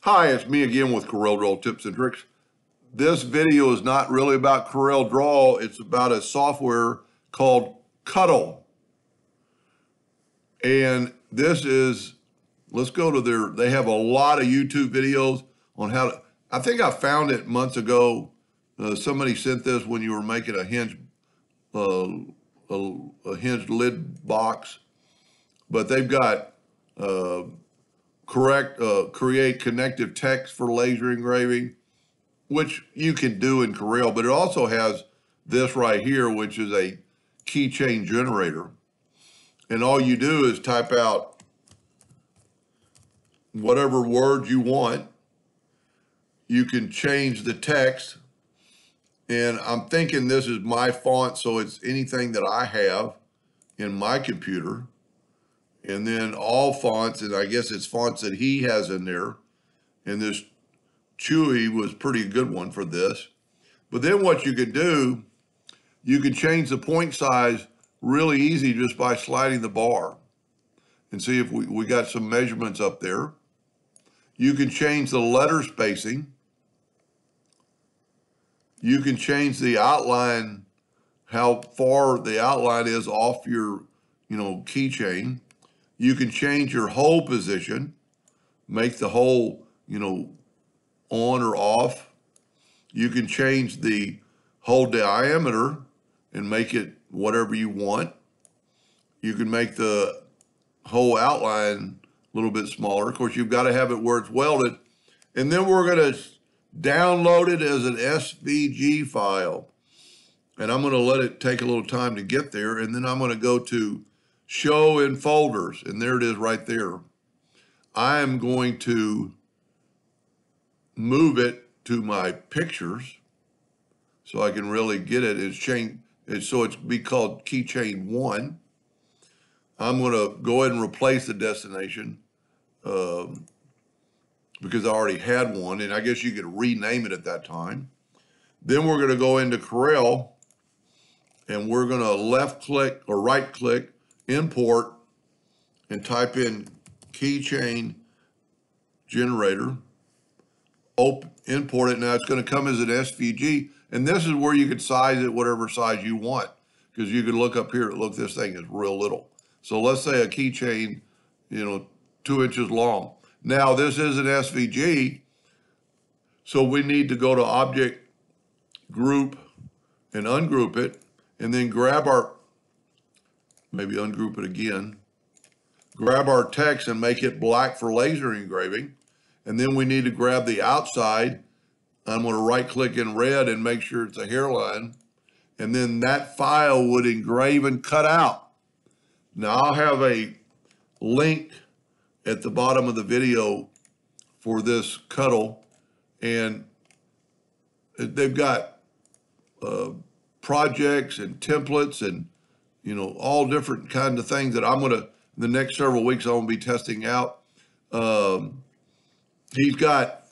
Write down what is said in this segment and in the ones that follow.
Hi, it's me again with CorelDRAW tips and tricks. This video is not really about CorelDRAW. It's about a software called Cuttle. And this is, let's go to they have a lot of YouTube videos on how to, I think I found it months ago. Somebody sent this when you were making a hinge, a hinged lid box. But they've got create connective text for laser engraving, which you can do in Corel, but it also has this right here, which is a keychain generator. And all you do is type out whatever words you want. You can change the text. And I'm thinking this is my font, so it's anything that I have in my computer. And then all fonts, and I guess it's fonts that he has in there. And this Chewy was pretty good one for this. But then what you could do, you could change the point size really easy just by sliding the bar. And see if we got some measurements up there. You can change the letter spacing. You can change the outline, how far the outline is off your, keychain. You can change your hole position, make the hole, on or off. You can change the hole diameter and make it whatever you want. You can make the whole outline a little bit smaller. Of course, you've got to have it where it's welded. And then we're going to download it as an SVG file. And I'm going to let it take a little time to get there. And then I'm going to go to Show in Folders. And there it is right there. I am going to move it to my pictures so I can really get it. So it's be called Keychain 1. I'm going to go ahead and replace the destination because I already had one, and I guess you could rename it at that time. Then we're going to go into Corel, and we're going to left click or right click, import, and type in Keychain Generator. Import it. Now it's going to come as an SVG, and this is where you can size it whatever size you want, because you can look up here. Look, this thing is real little. So let's say a keychain, 2 inches long. Now this is an SVG, so we need to go to Object, Group, and ungroup it, and then grab maybe ungroup it again, grab our text and make it black for laser engraving. And then we need to grab the outside. I'm going to right click in red and make sure it's a hairline. And then that file would engrave and cut out. Now I'll have a link at the bottom of the video for this Cuttle. And they've got projects and templates and, all different kinds of things that I'm going to, the next several weeks, I'm going to be testing out. He's got,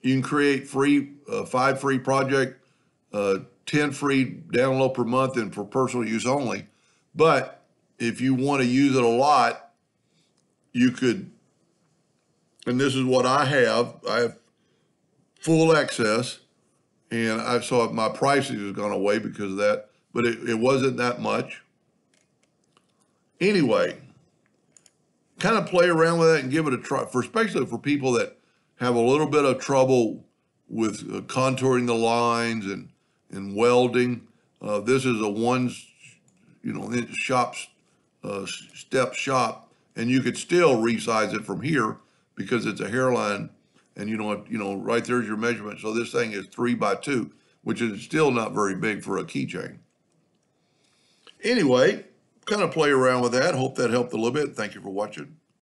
you can create 5 free project, 10 free download per month and for personal use only. But if you want to use it a lot, you could, and this is what I have full access, and I saw my pricing has gone away because of that, but it wasn't that much. Anyway, kind of play around with that and give it a try, especially for people that have a little bit of trouble with contouring the lines and welding. This is a step shop, and you could still resize it from here because it's a hairline, and right there's your measurement. So this thing is 3 by 2, which is still not very big for a keychain. Anyway, kind of play around with that. Hope that helped a little bit. Thank you for watching.